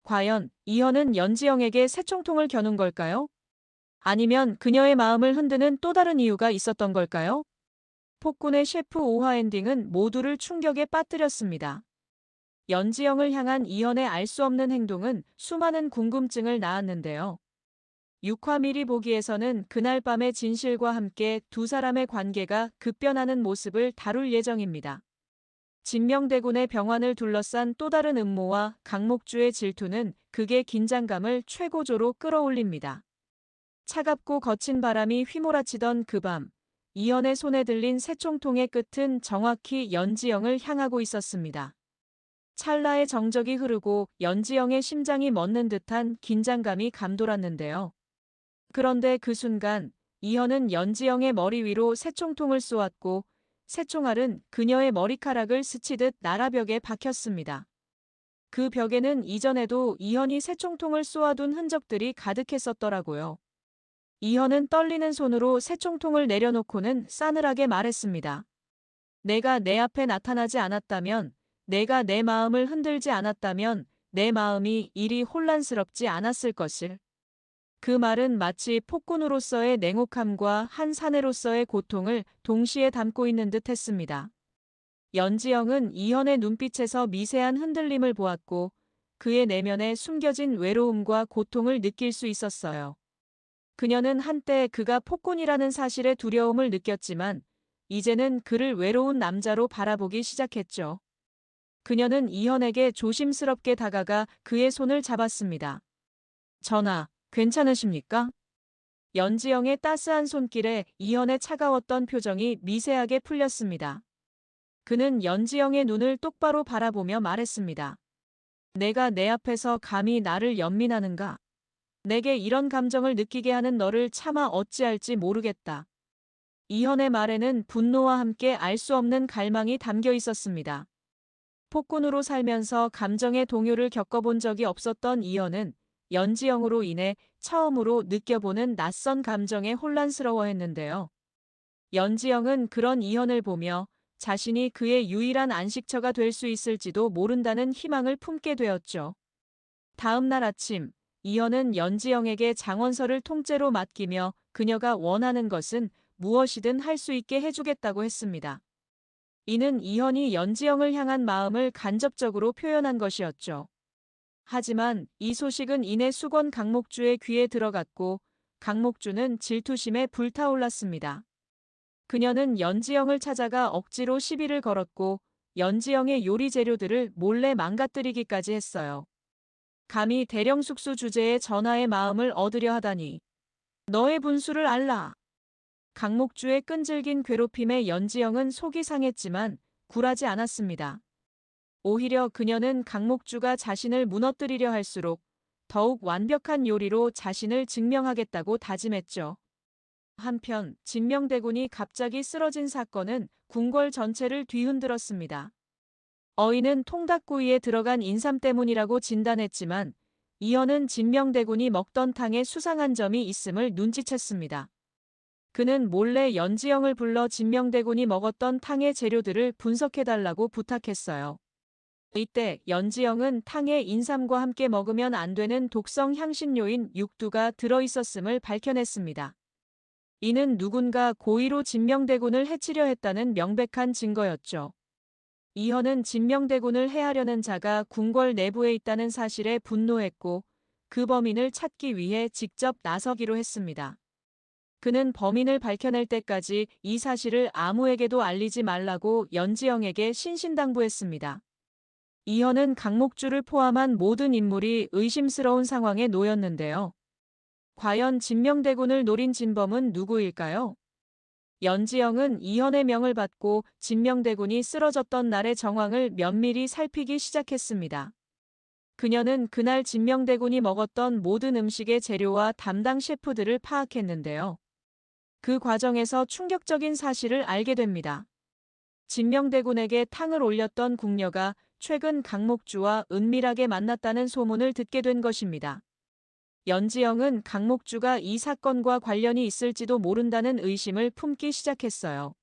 과연 이현은 연지영에게 새총통을 겨눈 걸까요? 아니면 그녀의 마음을 흔드는 또 다른 이유가 있었던 걸까요? 폭군의 셰프 5화 엔딩은 모두를 충격에 빠뜨렸습니다. 연지영을 향한 이현의 알 수 없는 행동은 수많은 궁금증을 낳았는데요. 6화 미리 보기에서는 그날 밤의 진실과 함께 두 사람의 관계가 급변하는 모습을 다룰 예정입니다. 진명대군의 병환을 둘러싼 또 다른 음모와 강목주의 질투는 극의 긴장감을 최고조로 끌어올립니다. 차갑고 거친 바람이 휘몰아치던 그 밤, 이현의 손에 들린 새총통의 끝은 정확히 연지영을 향하고 있었습니다. 찰나의 정적이 흐르고 연지영의 심장이 멎는 듯한 긴장감이 감돌았는데요. 그런데 그 순간 이현은 연지영의 머리 위로 새총통을 쏘았고 새총알은 그녀의 머리카락을 스치듯 나라벽에 박혔습니다. 그 벽에는 이전에도 이현이 새총통을 쏘아둔 흔적들이 가득했었더라고요. 이현은 떨리는 손으로 새총통을 내려놓고는 싸늘하게 말했습니다. 내가 내 앞에 나타나지 않았다면, 내가 내 마음을 흔들지 않았다면 내 마음이 이리 혼란스럽지 않았을 것을. 그 말은 마치 폭군으로서의 냉혹함과 한 사내로서의 고통을 동시에 담고 있는 듯 했습니다. 연지영은 이현의 눈빛에서 미세한 흔들림을 보았고 그의 내면에 숨겨진 외로움과 고통을 느낄 수 있었어요. 그녀는 한때 그가 폭군이라는 사실에 두려움을 느꼈지만 이제는 그를 외로운 남자로 바라보기 시작했죠. 그녀는 이현에게 조심스럽게 다가가 그의 손을 잡았습니다. 전하, 괜찮으십니까? 연지영의 따스한 손길에 이현의 차가웠던 표정이 미세하게 풀렸습니다. 그는 연지영의 눈을 똑바로 바라보며 말했습니다. 내가 내 앞에서 감히 나를 연민하는가? 내게 이런 감정을 느끼게 하는 너를 차마 어찌할지 모르겠다. 이현의 말에는 분노와 함께 알 수 없는 갈망이 담겨 있었습니다. 폭군으로 살면서 감정의 동요를 겪어본 적이 없었던 이현은 연지영으로 인해 처음으로 느껴보는 낯선 감정에 혼란스러워했는데요. 연지영은 그런 이현을 보며 자신이 그의 유일한 안식처가 될 수 있을지도 모른다는 희망을 품게 되었죠. 다음 날 아침, 이현은 연지영에게 장원서를 통째로 맡기며 그녀가 원하는 것은 무엇이든 할 수 있게 해주겠다고 했습니다. 이는 이현이 연지영을 향한 마음을 간접적으로 표현한 것이었죠. 하지만 이 소식은 이내 수건 강목주의 귀에 들어갔고 강목주는 질투심에 불타올랐습니다. 그녀는 연지영을 찾아가 억지로 시비를 걸었고 연지영의 요리 재료들을 몰래 망가뜨리기까지 했어요. 감히 대령 숙수 주제에 전하의 마음을 얻으려 하다니. 너의 분수를 알라. 강목주의 끈질긴 괴롭힘에 연지영은 속이 상했지만 굴하지 않았습니다. 오히려 그녀는 강목주가 자신을 무너뜨리려 할수록 더욱 완벽한 요리로 자신을 증명하겠다고 다짐했죠. 한편 진명대군이 갑자기 쓰러진 사건은 궁궐 전체를 뒤흔들었습니다. 어인은 통닭구이에 들어간 인삼 때문이라고 진단했지만 이현은 진명대군이 먹던 탕에 수상한 점이 있음을 눈치챘습니다. 그는 몰래 연지영을 불러 진명대군이 먹었던 탕의 재료들을 분석해달라고 부탁했어요. 이때 연지영은 탕에 인삼과 함께 먹으면 안 되는 독성 향신료인 육두가 들어있었음을 밝혀냈습니다. 이는 누군가 고의로 진명대군을 해치려 했다는 명백한 증거였죠. 이현은 진명대군을 해하려는 자가 궁궐 내부에 있다는 사실에 분노했고 그 범인을 찾기 위해 직접 나서기로 했습니다. 그는 범인을 밝혀낼 때까지 이 사실을 아무에게도 알리지 말라고 연지영에게 신신당부했습니다. 이현은 강목주를 포함한 모든 인물이 의심스러운 상황에 놓였는데요. 과연 진명대군을 노린 진범은 누구일까요? 연지영은 이현의 명을 받고 진명대군이 쓰러졌던 날의 정황을 면밀히 살피기 시작했습니다. 그녀는 그날 진명대군이 먹었던 모든 음식의 재료와 담당 셰프들을 파악했는데요. 그 과정에서 충격적인 사실을 알게 됩니다. 진명대군에게 탕을 올렸던 궁녀가 최근 강목주와 은밀하게 만났다는 소문을 듣게 된 것입니다. 연지영은 강목주가 이 사건과 관련이 있을지도 모른다는 의심을 품기 시작했어요.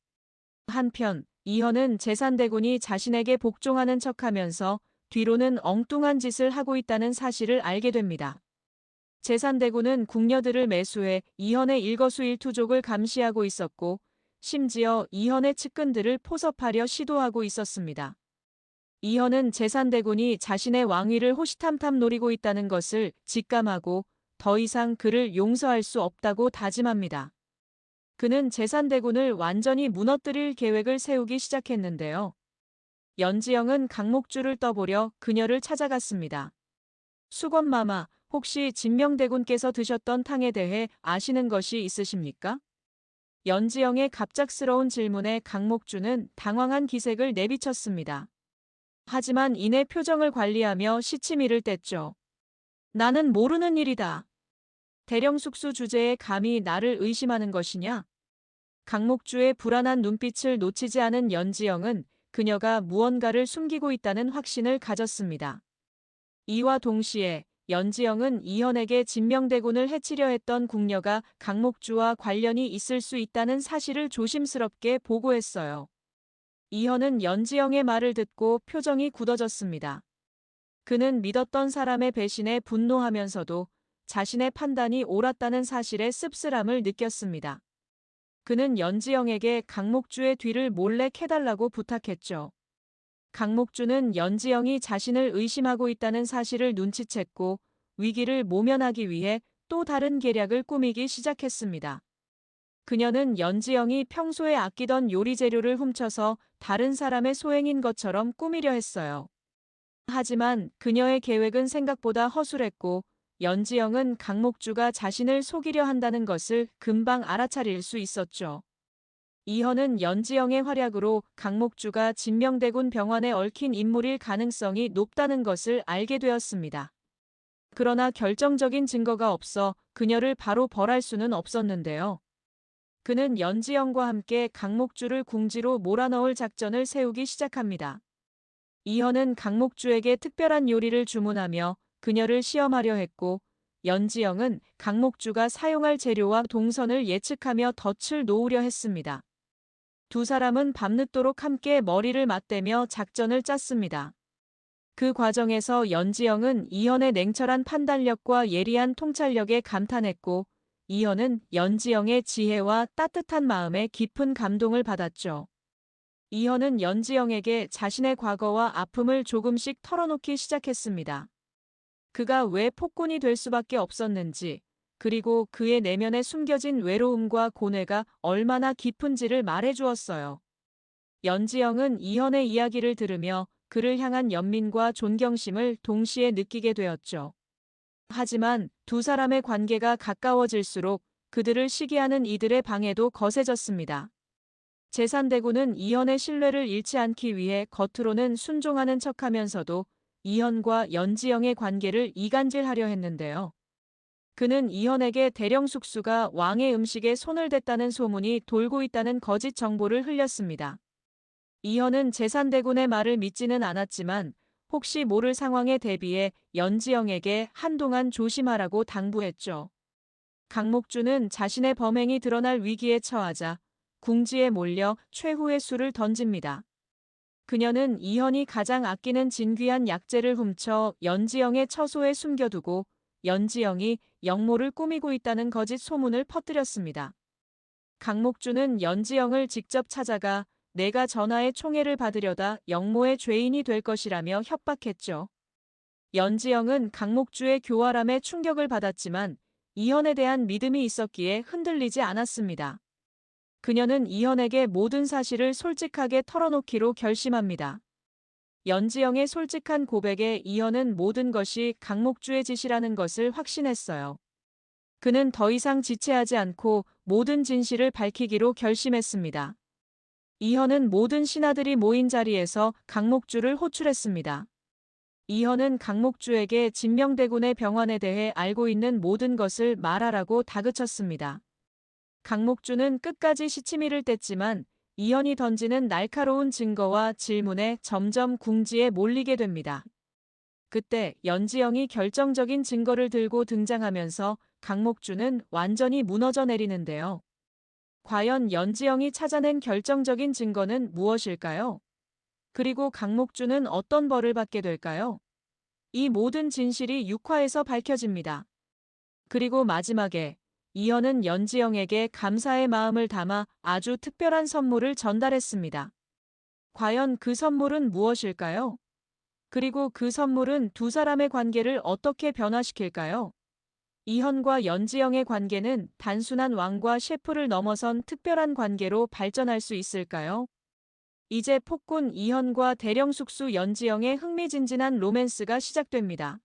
한편 이현은 재산대군이 자신에게 복종하는 척하면서 뒤로는 엉뚱한 짓을 하고 있다는 사실을 알게 됩니다. 제산대군은 궁녀들을 매수해 이현의 일거수일투족을 감시하고 있었고 심지어 이현의 측근들을 포섭하려 시도하고 있었습니다. 이현은 제산대군이 자신의 왕위를 호시탐탐 노리고 있다는 것을 직감하고 더 이상 그를 용서할 수 없다고 다짐합니다. 그는 제산대군을 완전히 무너뜨릴 계획을 세우기 시작했는데요. 연지영은 강목주를 떠보려 그녀를 찾아갔습니다. 수건마마, 혹시 진명대군께서 드셨던 탕에 대해 아시는 것이 있으십니까? 연지영의 갑작스러운 질문에 강목주는 당황한 기색을 내비쳤습니다. 하지만 이내 표정을 관리하며 시치미를 뗐죠. 나는 모르는 일이다. 대령숙수 주제에 감히 나를 의심하는 것이냐? 강목주의 불안한 눈빛을 놓치지 않은 연지영은 그녀가 무언가를 숨기고 있다는 확신을 가졌습니다. 이와 동시에 연지영은 이현에게 진명대군을 해치려 했던 궁녀가 강목주와 관련이 있을 수 있다는 사실을 조심스럽게 보고했어요. 이현은 연지영의 말을 듣고 표정이 굳어졌습니다. 그는 믿었던 사람의 배신에 분노하면서도 자신의 판단이 옳았다는 사실에 씁쓸함을 느꼈습니다. 그는 연지영에게 강목주의 뒤를 몰래 캐달라고 부탁했죠. 강목주는 연지영이 자신을 의심하고 있다는 사실을 눈치챘고 위기를 모면하기 위해 또 다른 계략을 꾸미기 시작했습니다. 그녀는 연지영이 평소에 아끼던 요리 재료를 훔쳐서 다른 사람의 소행인 것처럼 꾸미려 했어요. 하지만 그녀의 계획은 생각보다 허술했고 연지영은 강목주가 자신을 속이려 한다는 것을 금방 알아차릴 수 있었죠. 이현은 연지영의 활약으로 강목주가 진명대군 병환에 얽힌 인물일 가능성이 높다는 것을 알게 되었습니다. 그러나 결정적인 증거가 없어 그녀를 바로 벌할 수는 없었는데요. 그는 연지영과 함께 강목주를 궁지로 몰아넣을 작전을 세우기 시작합니다. 이현은 강목주에게 특별한 요리를 주문하며 그녀를 시험하려 했고 연지영은 강목주가 사용할 재료와 동선을 예측하며 덫을 놓으려 했습니다. 두 사람은 밤늦도록 함께 머리를 맞대며 작전을 짰습니다. 그 과정에서 연지영은 이현의 냉철한 판단력과 예리한 통찰력에 감탄했고 이현은 연지영의 지혜와 따뜻한 마음에 깊은 감동을 받았죠. 이현은 연지영에게 자신의 과거와 아픔을 조금씩 털어놓기 시작했습니다. 그가 왜 폭군이 될 수밖에 없었는지, 그리고 그의 내면에 숨겨진 외로움과 고뇌가 얼마나 깊은지를 말해주었어요. 연지영은 이현의 이야기를 들으며 그를 향한 연민과 존경심을 동시에 느끼게 되었죠. 하지만 두 사람의 관계가 가까워질수록 그들을 시기하는 이들의 방해도 거세졌습니다. 제산대군은 이현의 신뢰를 잃지 않기 위해 겉으로는 순종하는 척하면서도 이현과 연지영의 관계를 이간질하려 했는데요. 그는 이현에게 대령숙수가 왕의 음식에 손을 댔다는 소문이 돌고 있다는 거짓 정보를 흘렸습니다. 이현은 제산대군의 말을 믿지는 않았지만 혹시 모를 상황에 대비해 연지영에게 한동안 조심하라고 당부했죠. 강목주는 자신의 범행이 드러날 위기에 처하자 궁지에 몰려 최후의 수를 던집니다. 그녀는 이현이 가장 아끼는 진귀한 약재를 훔쳐 연지영의 처소에 숨겨두고 연지영이 영모를 꾸미고 있다는 거짓 소문을 퍼뜨렸습니다. 강목주는 연지영을 직접 찾아가 내가 전하의 총애를 받으려다 영모의 죄인이 될 것이라며 협박했죠. 연지영은 강목주의 교활함에 충격을 받았지만 이현에 대한 믿음이 있었기에 흔들리지 않았습니다. 그녀는 이현에게 모든 사실을 솔직하게 털어놓기로 결심합니다. 연지영의 솔직한 고백에 이현은 모든 것이 강목주의 짓이라는 것을 확신했어요. 그는 더 이상 지체하지 않고 모든 진실을 밝히기로 결심했습니다. 이현은 모든 신하들이 모인 자리에서 강목주를 호출했습니다. 이현은 강목주에게 진명대군의 병환에 대해 알고 있는 모든 것을 말하라고 다그쳤습니다. 강목주는 끝까지 시치미를 뗐지만 이현이 던지는 날카로운 증거와 질문에 점점 궁지에 몰리게 됩니다. 그때 연지영이 결정적인 증거를 들고 등장하면서 강목주는 완전히 무너져 내리는데요. 과연 연지영이 찾아낸 결정적인 증거는 무엇일까요? 그리고 강목주는 어떤 벌을 받게 될까요? 이 모든 진실이 6화에서 밝혀집니다. 그리고 마지막에 이현은 연지영에게 감사의 마음을 담아 아주 특별한 선물을 전달했습니다. 과연 그 선물은 무엇일까요? 그리고 그 선물은 두 사람의 관계를 어떻게 변화시킬까요? 이현과 연지영의 관계는 단순한 왕과 셰프를 넘어선 특별한 관계로 발전할 수 있을까요? 이제 폭군 이현과 대령숙수 연지영의 흥미진진한 로맨스가 시작됩니다.